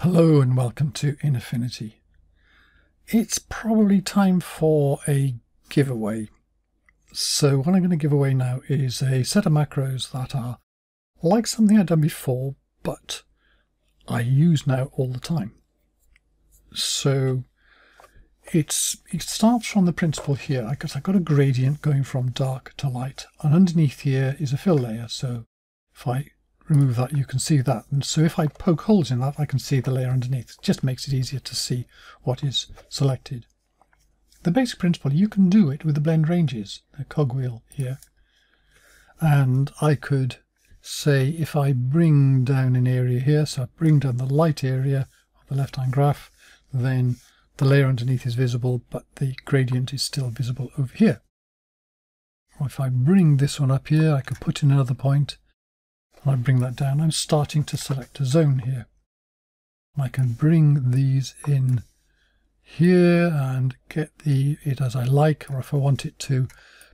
Hello and welcome to Affinity. It's probably time for a giveaway. So what I'm going to give away now is a set of macros that are like something I've done before, but I use now all the time. So it starts from the principle here, because I've got a gradient going from dark to light, and underneath here is a fill layer. So if I remove that, you can see that, and so if I poke holes in that, I can see the layer underneath. It just makes it easier to see what is selected. The basic principle, you can do it with the blend ranges, the cogwheel here, and I could say if I bring down an area here, so I bring down the light area of the left hand graph, then the layer underneath is visible, but the gradient is still visible over here. Or if I bring this one up here, I could put in another point, and I bring that down. I'm starting to select a zone here. I can bring these in here and get it as I like, or if I want it to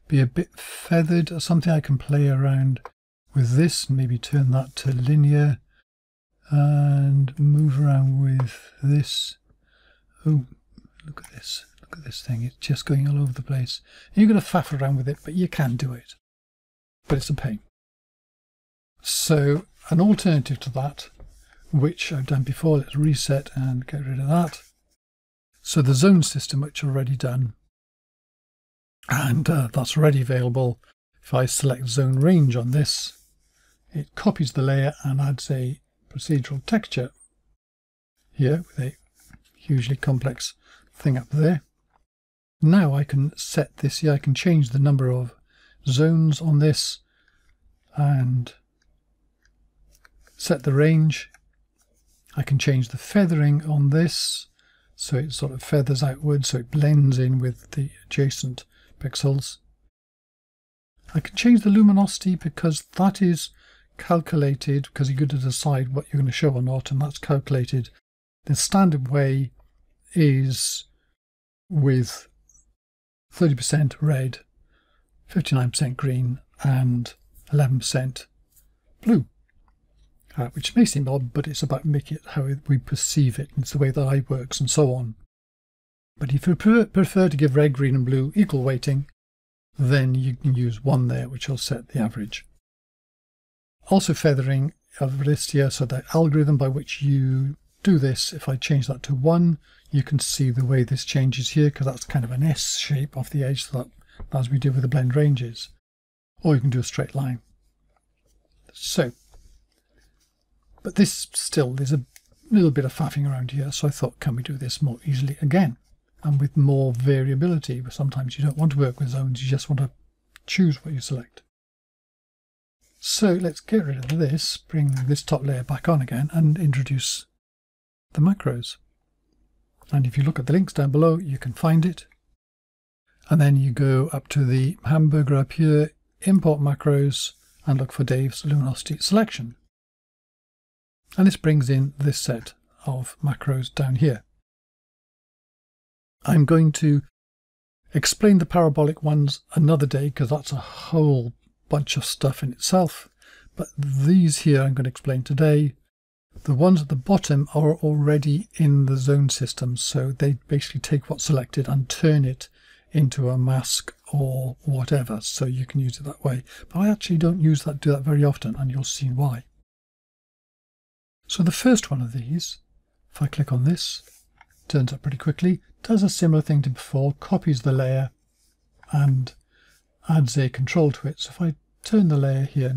be a bit feathered or something, I can play around with this, maybe turn that to linear and move around with this. Oh, look at this. Look at this thing. It's just going all over the place. You're going to faff around with it, but you can do it. But it's a pain. So an alternative to that, which I've done before, let's reset and get rid of that. So the zone system, which I've already done, and that's already available. If I select zone range on this, it copies the layer and adds a procedural texture here with a hugely complex thing up there. Now I can set this here, I can change the number of zones on this and set the range. I can change the feathering on this, so it sort of feathers outwards, so it blends in with the adjacent pixels. I can change the luminosity because that is calculated, because you're going to decide what you're going to show or not, and that's calculated. The standard way is with 30% red, 59% green, and 11% blue. Which may seem odd, but it's about making it how we perceive it, and it's the way the eye works and so on. But if you prefer to give red, green and blue equal weighting, then you can use one there, which will set the average. Also feathering of this here, so the algorithm by which you do this, if I change that to 1, you can see the way this changes here, because that's kind of an S shape off the edge, so that, as we did with the blend ranges. Or you can do a straight line. So, but this still, there's a little bit of faffing around here, so I thought, can we do this more easily again and with more variability? But sometimes you don't want to work with zones, you just want to choose what you select. So let's get rid of this, bring this top layer back on again and introduce the macros. And if you look at the links down below, you can find it. And then you go up to the hamburger up here, import macros, and look for Dave's luminosity selection. And this brings in this set of macros down here. I'm going to explain the parabolic ones another day, because that's a whole bunch of stuff in itself. But these here I'm going to explain today. The ones at the bottom are already in the zone system, so they basically take what's selected and turn it into a mask or whatever, so you can use it that way. But I actually don't do that very often, and you'll see why. So the first one of these, if I click on this, turns up pretty quickly, does a similar thing to before, copies the layer and adds a control to it. So if I turn the layer here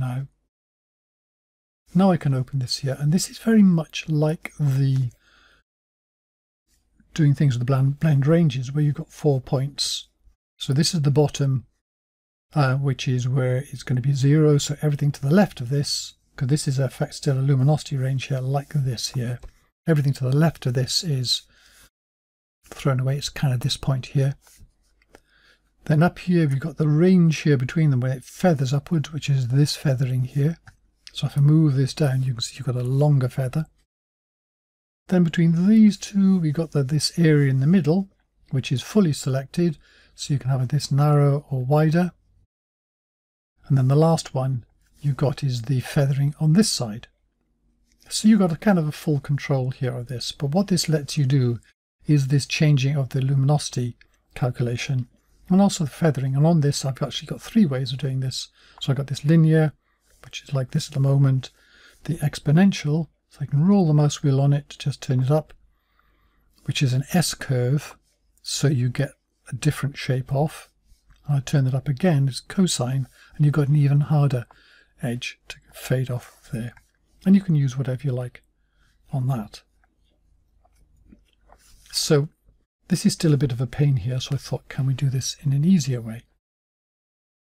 now I can open this here, and this is very much like the doing things with the blend ranges, where you've got 4 points. So this is the bottom, which is where it's going to be 0, so everything to the left of this, because this is in fact still a luminosity range here, like this here. Everything to the left of this is thrown away. It's kind of this point here. Then up here we've got the range here between them where it feathers upwards, which is this feathering here. So if I move this down, you can see you've got a longer feather. Then between these two we've got this area in the middle, which is fully selected, so you can have it this narrow or wider. And then the last one you've got is the feathering on this side. So you've got a kind of a full control here of this, but what this lets you do is this changing of the luminosity calculation and also the feathering. And on this I've actually got three ways of doing this. So I've got this linear, which is like this at the moment, the exponential, so I can roll the mouse wheel on it to just turn it up, which is an S curve, so you get a different shape off. And I turn it up again, it's cosine, and you've got an even harder edge to fade off there. And you can use whatever you like on that. So this is still a bit of a pain here, so I thought, can we do this in an easier way?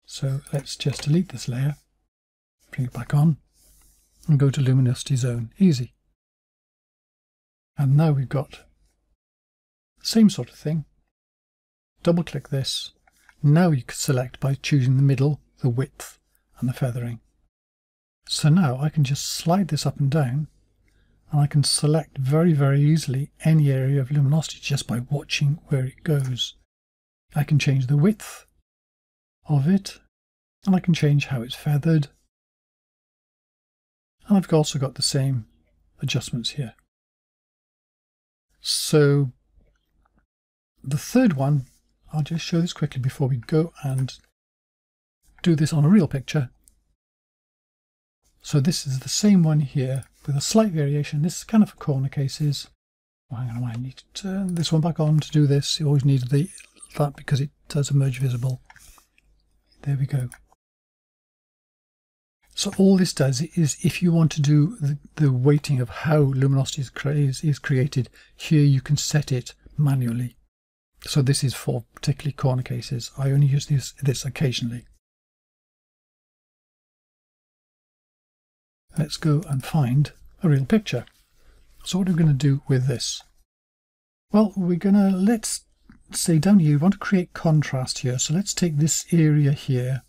So let's just delete this layer, bring it back on, and go to Luminosity Zone. Easy. And now we've got the same sort of thing. Double click this. Now you can select by choosing the middle, the width, and the feathering. So now I can just slide this up and down, and I can select very, very easily any area of luminosity just by watching where it goes. I can change the width of it, and I can change how it's feathered. And I've also got the same adjustments here. So the third one, I'll just show this quickly before we go and do this on a real picture. So this is the same one here with a slight variation. This is kind of for corner cases. Oh, hang on, I need to turn this one back on to do this. You always need that because it does emerge visible. There we go. So all this does is, if you want to do the weighting of how luminosity is created, here you can set it manually. So this is for particularly corner cases. I only use this occasionally. Let's go and find a real picture. So what are we going to do with this? Well, we're going to, let's say down here, we want to create contrast here. So let's take this area here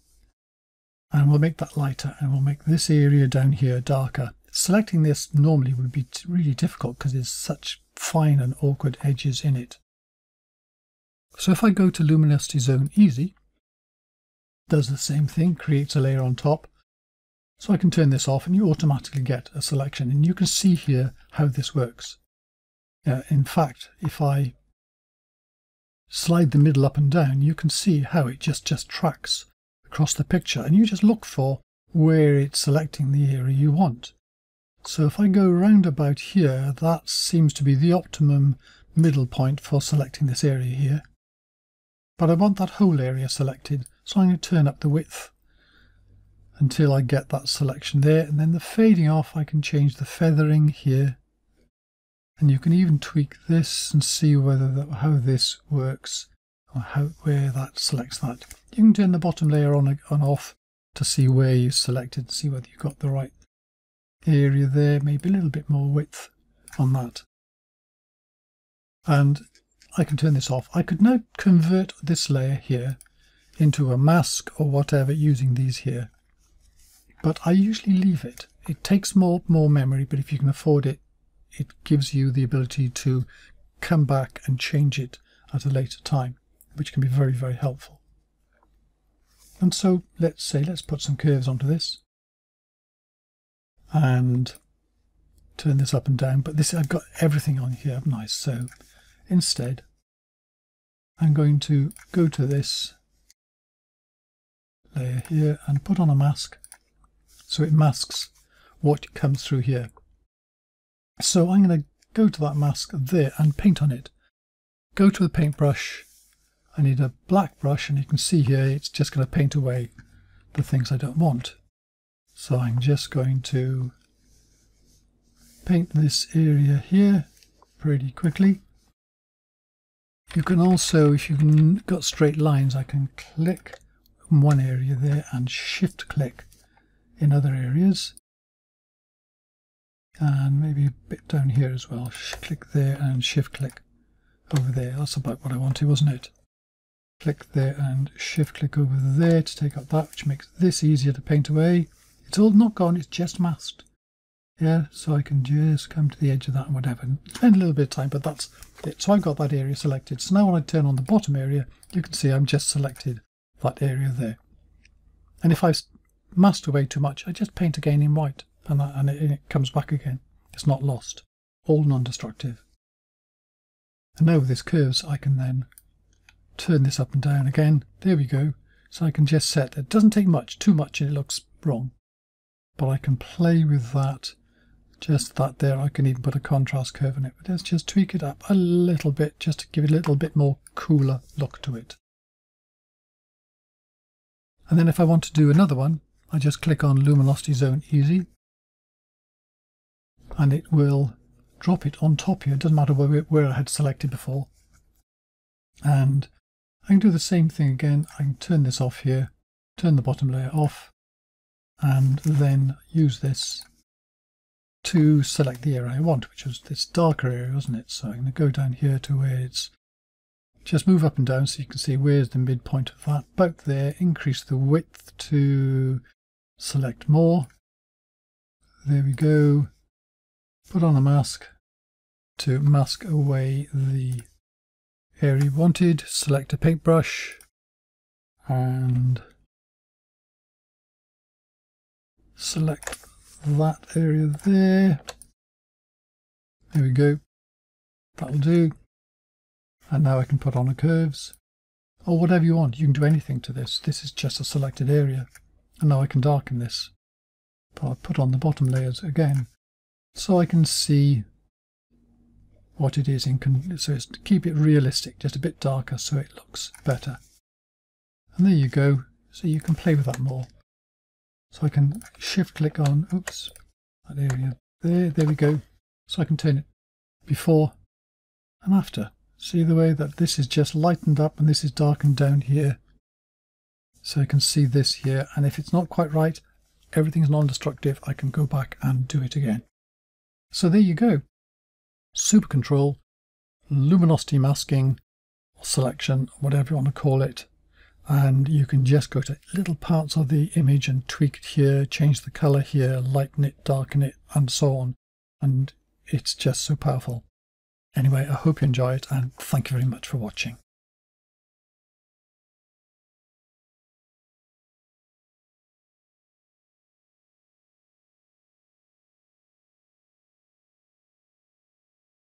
and we'll make that lighter, and we'll make this area down here darker. Selecting this normally would be really difficult because there's such fine and awkward edges in it. So if I go to Luminosity Zone Easy, does the same thing, creates a layer on top. So I can turn this off and you automatically get a selection, and you can see here how this works. In fact, if I slide the middle up and down, you can see how it just tracks across the picture, and you just look for where it's selecting the area you want. So if I go round about here, that seems to be the optimum middle point for selecting this area here. But I want that whole area selected, so I'm going to turn up the width until I get that selection there, and then the fading off, I can change the feathering here, and you can even tweak this and see how this works, or where that selects that. You can turn the bottom layer on off to see where you selected, see whether you got the right area there, maybe a little bit more width on that. And I can turn this off. I could now convert this layer here into a mask or whatever using these here. But I usually leave it. It takes more memory, but if you can afford it, it gives you the ability to come back and change it at a later time, which can be very, very helpful. And so let's put some curves onto this and turn this up and down. But this, I've got everything on here, haven't I? So instead, I'm going to go to this layer here and put on a mask, so it masks what comes through here. So I'm going to go to that mask there and paint on it. Go to the paintbrush. I need a black brush, and you can see here it's just going to paint away the things I don't want. So I'm just going to paint this area here pretty quickly. You can also, if you've got straight lines, I can click in one area there and shift click in other areas. And maybe a bit down here as well. Click there and shift click over there. That's about what I wanted, wasn't it? Click there and shift click over there to take out that, which makes this easier to paint away. It's all not gone, it's just masked. Yeah, so I can just come to the edge of that and whatever. Spend a little bit of time, but that's it. So I've got that area selected. So now when I turn on the bottom area, you can see I'm just selected that area there. And if I've masked away too much, I just paint again in white, and it comes back again. It's not lost. All non-destructive. And now with these curves, I can then turn this up and down again. There we go. So I can just set, it doesn't take much, too much and it looks wrong. But I can play with that, just that there. I can even put a contrast curve in it. But let's just tweak it up a little bit, just to give it a little bit more cooler look to it. And then if I want to do another one, I just click on Luminosity Zone Easy. And it will drop it on top here. It doesn't matter where I had selected before. And I can do the same thing again. I can turn this off here, turn the bottom layer off, and then use this to select the area I want, which was this darker area, wasn't it? So I'm going to go down here to where it's, just move up and down so you can see where's the midpoint of that. About there, increase the width to select more. There we go. Put on a mask to mask away the area you wanted. Select a paintbrush and select that area there. There we go. That'll do. And now I can put on a curves or whatever you want. You can do anything to this. This is just a selected area. And now I can darken this. But I'll put on the bottom layers again so I can see what it is so it's to keep it realistic, just a bit darker so it looks better. And there you go. So you can play with that more. So I can shift click on, oops, that area there we go. So I can turn it before and after. See the way that this is just lightened up and this is darkened down here. So you can see this here, and if it's not quite right, everything's non-destructive, I can go back and do it again. So there you go. Super control, luminosity masking, selection, whatever you want to call it. And you can just go to little parts of the image and tweak it here, change the color here, lighten it, darken it, and so on. And it's just so powerful. Anyway, I hope you enjoy it, and thank you very much for watching.